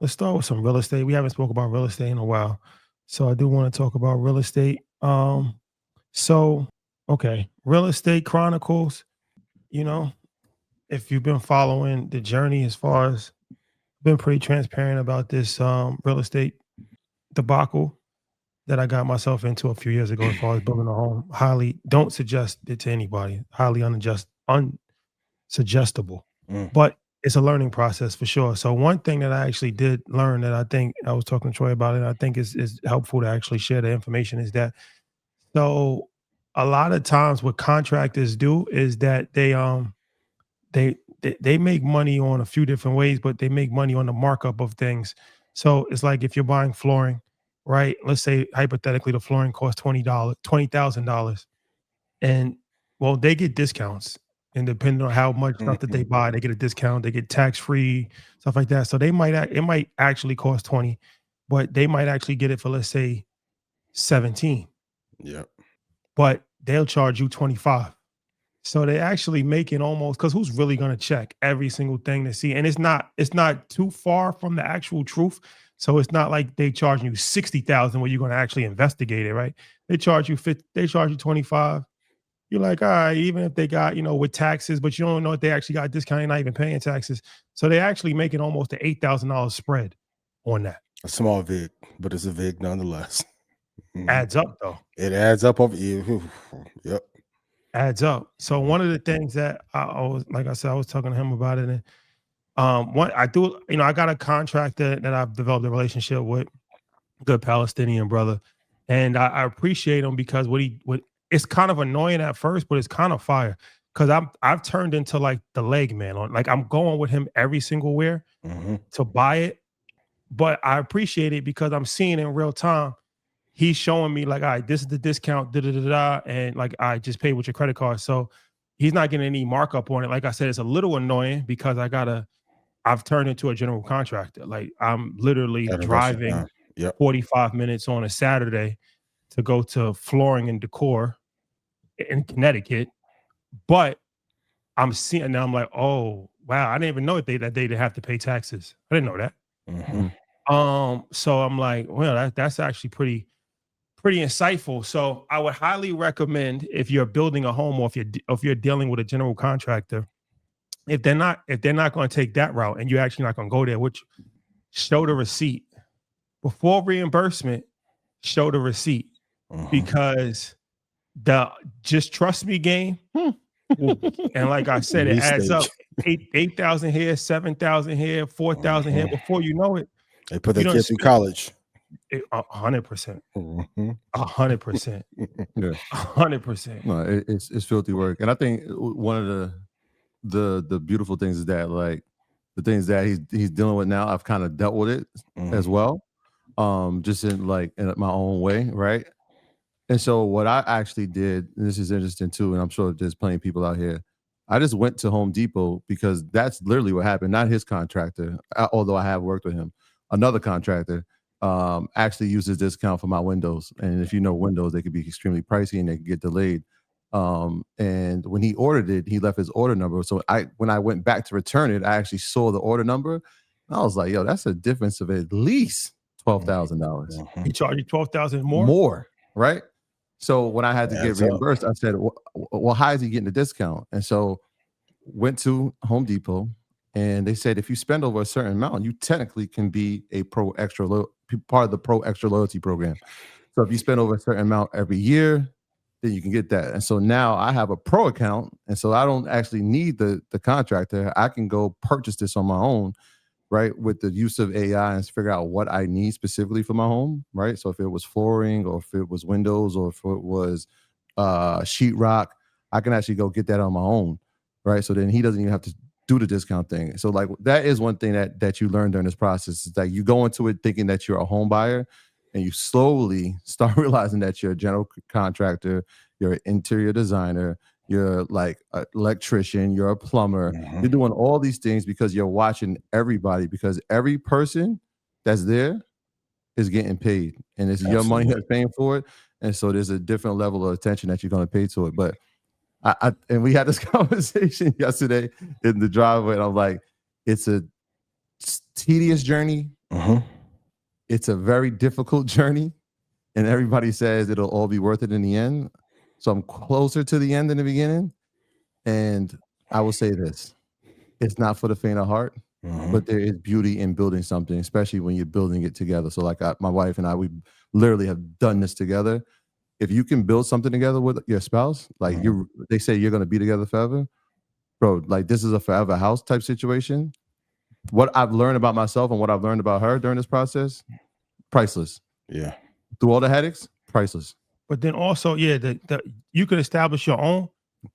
let's start with some real estate. We haven't spoke about real estate in a while, so I do want to talk about real estate. So okay, real estate chronicles. You know, if you've been following the journey, as far as been pretty transparent about this real estate debacle that I got myself into a few years ago, as far as building a home. Highly don't suggest it to anybody. Highly unsuggestible, Mm. but it's a learning process for sure. So one thing that I actually did learn, that I think I was talking to Troy about it, and I think is helpful to actually share the information, is that so a lot of times what contractors do is that they make money on a few different ways, but they make money on the markup of things. So it's like if you're buying flooring, right? Let's say hypothetically the flooring costs $20,000, and well, they get discounts. And depending on how much stuff that they buy, they get a discount. They get tax free stuff like that. So it might actually cost 20, but they might actually get it for, let's say, 17, Yep. but they'll charge you 25. So they actually making almost, because who's really going to check every single thing to see? And it's not too far from the actual truth. So it's not like they charging you 60,000 where you're going to actually investigate it, right? They charge you 50, they charge you 25. You're like, all right, even if they got, with taxes, but you don't know if they actually got discount, you're not even paying taxes. So they actually making almost an $8,000 spread on that. A small vig, but it's a vig nonetheless. Adds up though. It adds up over you. Yep. Adds up. So one of the things that I was, like I said, I was talking to him about it. And one I do, I got a contractor that I've developed a relationship with, good Palestinian brother. And I appreciate him because what it's kind of annoying at first, but it's kind of fire. Cause I've turned into like the leg man on, like I'm going with him every single where Hmm. to buy it. But I appreciate it because I'm seeing in real time. He's showing me like, all right, this is the discount, da da da da, and like I just paid with your credit card. So he's not getting any markup on it. Like I said, it's a little annoying because I've turned into a general contractor. Like I'm literally Gotta invest your driving time. Yep. 45 minutes on a Saturday to go to flooring and decor in Connecticut. But I'm seeing now, I'm like, oh wow, I didn't even know that they didn't have to pay taxes. I didn't know that. Hmm. Mhm. So I'm like, well, that's actually pretty insightful. So I would highly recommend, if you're building a home, or if you're dealing with a general contractor, if they're not going to take that route and you're actually not going to go there, which, show the receipt before reimbursement. Show the receipt, Hmm. because the just trust me game. And like I said, it adds up. Restage. 8,000 here, 7,000 here, 4,000 here. Hmm. Before you know it, They put you their don't kid through spend college. 100%, Hmm. 100%, Yeah. 100%. No, it's filthy work. And I think one of the beautiful things is that, like, the things that he's dealing with now, I've kind of dealt with it as well. Just in my own way, right? And so what I actually did, and this is interesting too, and I'm sure there's plenty of people out here. I just went to Home Depot because that's literally what happened. Not his contractor, although I have worked with him. Another contractor actually uses discount for my windows, and if you know windows, they could be extremely pricey and they could get delayed. And when he ordered it, he left his order number. So when I went back to return it, I actually saw the order number. And I was like, yo, that's a difference of at least $12,000 He charged you 12,000 more. more, right? So when I had to get Adds up. reimbursed, I said, well, how is he getting the discount? And so went to Home Depot, and they said if you spend over a certain amount, you technically can be a part of the Pro Extra loyalty program. So if you spend over a certain amount every year, then you can get that. And so now I have a pro account, and so I don't actually need the contractor. I can go purchase this on my own, right? With the use of AI, and figure out what I need specifically for my home, right? So if it was flooring, or if it was windows, or if it was sheetrock, I can actually go get that on my own, right? So then he doesn't even have to do the discount thing. So like that is one thing that you learn during this process, is that you go into it thinking that you're a home buyer, and you slowly start realizing that you're a general contractor, you're an interior designer, you're like an electrician, you're a plumber. You're doing all these things because you're watching everybody, because every person that's there is getting paid, and it's your money Absolutely. that's paying for it. And so there's a different level of attention that you're going to pay to it. But and we had this conversation yesterday in the driveway, and I'm like, it's a tedious journey, It's a very difficult journey, and everybody says it'll all be worth it in the end. So I'm closer to the end than the beginning. And I will say this, it's not for the faint of heart, but there is beauty in building something, especially when you're building it together. So like my wife and I, we literally have done this together. If you can build something together with your spouse, like they say you're going to be together forever, bro, like this is a forever house type situation. What I've learned about myself and what I've learned about her during this process, priceless. Yeah. Through all the headaches, priceless. But then also, yeah, you could establish your own,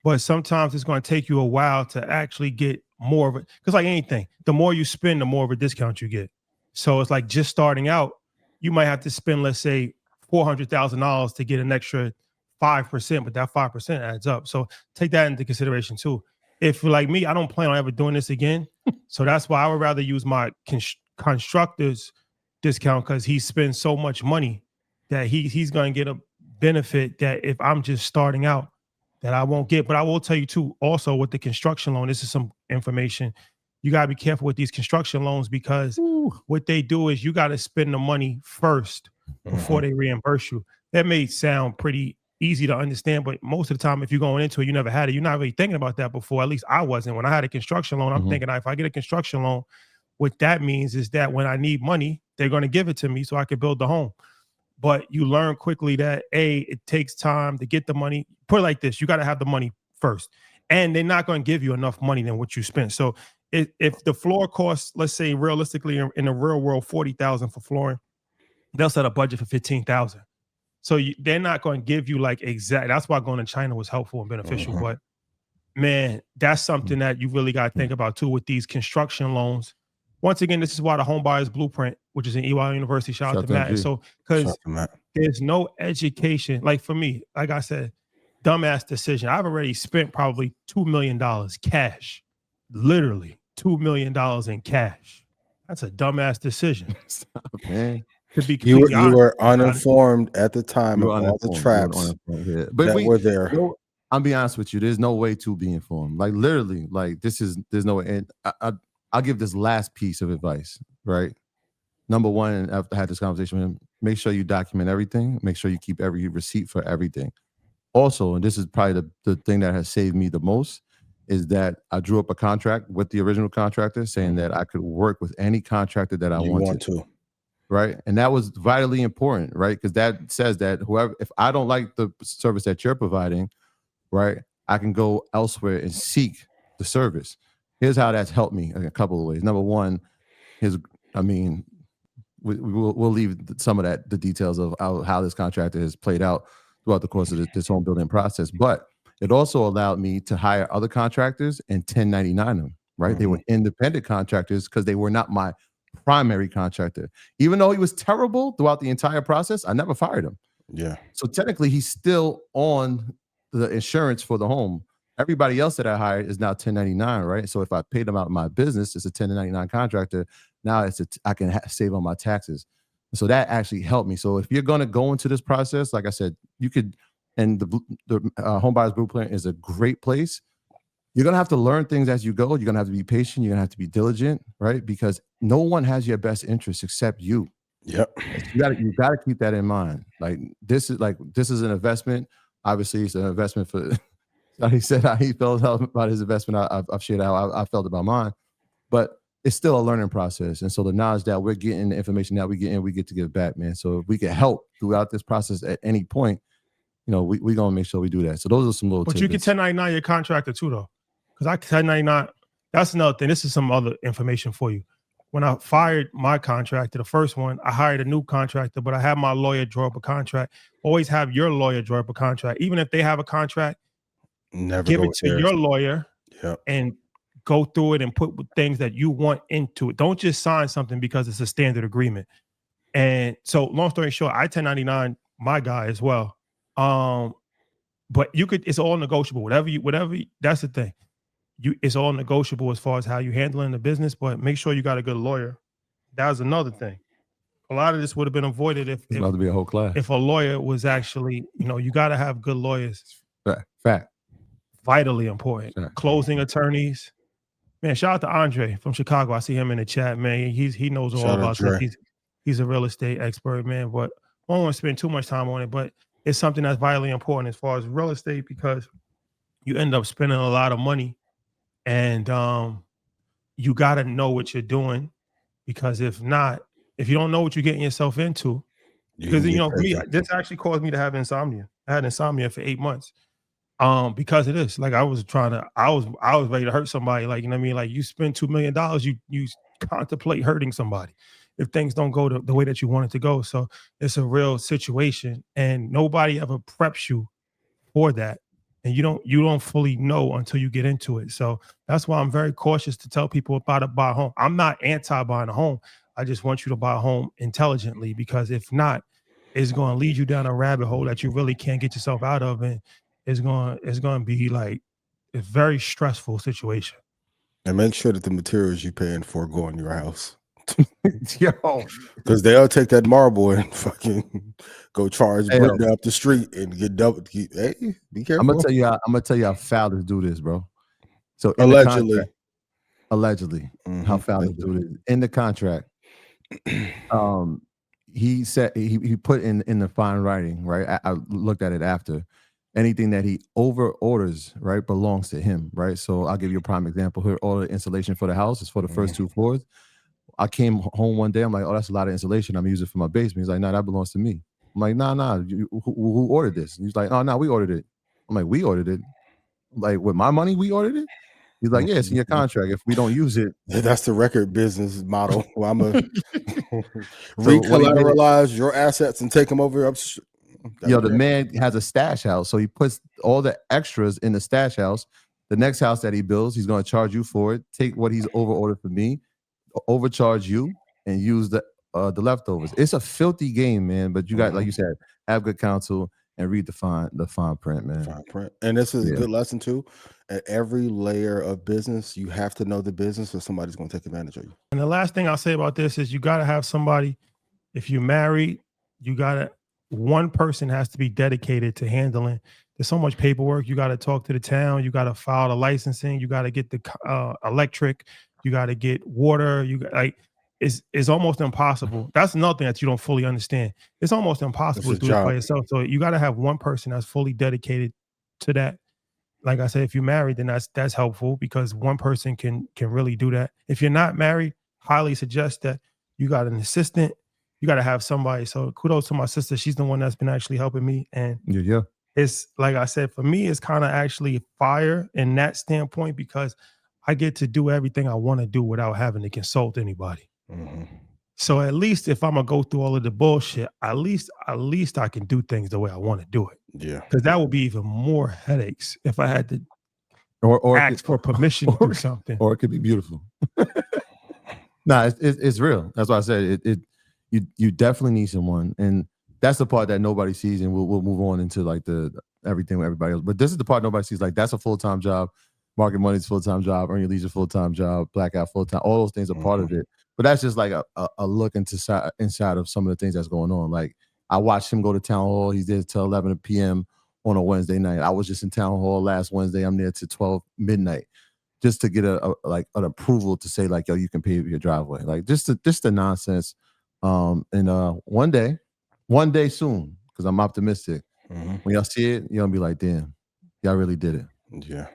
but sometimes it's going to take you a while to actually get more of it. Because like anything, the more you spend, the more of a discount you get. So it's like just starting out, you might have to spend, let's say, $400,000 to get an extra 5%, but that 5% adds up. So take that into consideration too. If like me, I don't plan on ever doing this again. So that's why I would rather use my constructor's discount, because he spends so much money that he's going to get a benefit that if I'm just starting out that I won't get. But I will tell you too, also with the construction loan, this is some information. You got to be careful with these construction loans, because what they do is you got to spend the money first before they reimburse you. That may sound pretty easy to understand, but most of the time, if you're going into it, you never had it, you're not really thinking about that before. At least I wasn't. When I had a construction loan, I'm thinking, if I get a construction loan, what that means is that when I need money, they're going to give it to me so I can build the home. But you learn quickly that it takes time to get the money. Put it like this, you got to have the money first, and they're not going to give you enough money than what you spent. So if the floor costs, let's say realistically in the real world, $40,000 for flooring, they'll set a budget for $15,000. So they're not going to give you like exact. That's why going to China was helpful and beneficial. But man, that's something that you really got to think about too with these construction loans. Once again, this is why the Home Buyers Blueprint, which is in EY University, shout out to Matt. So because there's no education, like for me, like I said, dumbass decision. I've already spent probably $2 million cash, literally $2 million in cash. That's a dumbass decision. Man. To be you were uninformed at the time of all the traps that were there. I'll be honest with you. There's no way to be informed. Like literally, like there's no way. And I'll give this last piece of advice, right? Number one, and after I had this conversation with him, make sure you document everything. Make sure you keep every receipt for everything. Also, and this is probably the thing that has saved me the most, is that I drew up a contract with the original contractor saying that I could work with any contractor that I wanted to. Right. And that was vitally important, right? Because that says that if I don't like the service that you're providing, right, I can go elsewhere and seek the service. Here's how that's helped me in a couple of ways. Number one, we'll leave some of the details of how this contractor has played out throughout the course of this home building process. But it also allowed me to hire other contractors and 1099 them, right? They were independent contractors because they were not my primary contractor. Even though he was terrible throughout the entire process, I never fired him. Yeah. So technically, he's still on the insurance for the home. Everybody else that I hired is now 1099, right? So if I paid them out of my business, it's a 1099 contractor. Now I can save on my taxes. So that actually helped me. So if you're going to go into this process, like I said, you could, and the Home Buyers Blueprint is a great place. You're going to have to learn things as you go. You're going to have to be patient. You're going to have to be diligent, right? Because no one has your best interest except you. Yep. You got to keep that in mind. This is an investment. Obviously, it's an investment for. He said how he felt about his investment. I've shared how I felt about mine, but it's still a learning process. And so the knowledge that we're getting, the information that we get to give back, man. So if we can help throughout this process at any point, we're gonna make sure we do that. So those are some little. But tidbits. You can 1099 your contractor too, though, because I 1099. That's another thing. This is some other information for you. When I fired my contractor, the first one, I hired a new contractor, but I had my lawyer draw up a contract. Always have your lawyer draw up a contract, even if they have a contract. Never give it to your lawyer and go through it and put things that you want into it. Don't just sign something because it's a standard agreement. And so long story short, I 1099 my guy as well. But it's all negotiable. Whatever that's the thing. It's all negotiable as far as how you handling the business, but make sure you got a good lawyer. That was another thing. A lot of this would have been avoided if about to be a whole class. If a lawyer was actually, you got to have good lawyers. Fact. Vitally important. Closing attorneys, Man, shout out to Andre from Chicago. I see him in the chat, man. He knows all Shout out about this. Dre. He's a real estate expert, man. But I don't want to spend too much time on it, but it's something that's vitally important as far as real estate because you end up spending a lot of money and you got to know what you're doing because if not, if you don't know what you're getting yourself into, because for me, this actually caused me to have insomnia. I had insomnia for 8 months. Because of this, like I was ready to hurt somebody. Like, you know what I mean? Like you spend $2 million, you contemplate hurting somebody if things don't go the way that you want it to go. So it's a real situation and nobody ever preps you for that. And you don't fully know until you get into it. So that's why I'm very cautious to tell people about to buy a home. I'm not anti buying a home. I just want you to buy a home intelligently because if not, it's going to lead you down a rabbit hole that you really can't get yourself out of. And it's going to be like a very stressful situation. And make sure that the materials you paying for go in your house. Yo, because they'll take that marble and fucking go charge Brittany up the street and get double. Hey, be careful. I'm gonna tell you how foul do this, bro. So allegedly, how foul do this in the contract. He said he put in the fine writing, right? I looked at it after. Anything that he over orders, right, belongs to him, right? So I'll give you a prime example here. All the insulation for the house is for the first 2 floors. I came home one day. I'm like, oh, that's a lot of insulation. I'm using it for my basement. He's like, no, that belongs to me. I'm like, nah. Who ordered this? And he's like, oh, no, we ordered it. I'm like, we ordered it. Like with my money, we ordered it. He's like, yeah, it's in your contract. If we don't use it, that's the record business model. Well, I'm gonna recollateralize your assets and take them over. The man has a stash house, so he puts all the extras in the stash house. The next house that he builds, he's going to charge you for it. Take what he's over ordered for me, overcharge you, and use the leftovers. It's a filthy game, man. But you got, like you said, have good counsel and read the fine print, man. Fine print, and this is a good lesson too. At every layer of business, you have to know the business, or somebody's going to take advantage of you. And the last thing I'll say about this is you got to have somebody. If you're married, one person has to be dedicated to handling. There's so much paperwork. You got to talk to the town. You got to file the licensing. You got to get the electric. You got to get water. It's almost impossible. That's another thing that you don't fully understand. It's almost impossible to do it by yourself. So you got to have one person that's fully dedicated to that. Like I said, if you're married, then that's helpful because one person can really do that. If you're not married, highly suggest that you got an assistant. You got to have somebody. So kudos to my sister. She's the one that's been actually helping me. And it's like I said, for me, it's kind of actually fire in that standpoint because I get to do everything I want to do without having to consult anybody. So at least if I'm gonna go through all of the bullshit, at least I can do things the way I want to do it. Yeah. Because that would be even more headaches if I had to or ask for permission to do something. Or it could be beautiful. Nah, it's real. That's why I said it. You definitely need someone, and that's the part that nobody sees, and we'll move on into like the everything with everybody else. But this is the part nobody sees. Like that's a full-time job, market money's full-time job, earn your leisure full-time job, blackout full-time. All those things are part of it. But that's just like a look inside of some of the things that's going on. Like I watched him go to town hall. He's there till 11 p.m. on a Wednesday night. I was just in town hall last Wednesday. I'm there till 12 midnight. Just to get an approval to say like, yo, you can pave your driveway. Like just the nonsense. And one day soon, because I'm optimistic. When y'all see it, you're gonna be like, damn, y'all really did it. Yeah.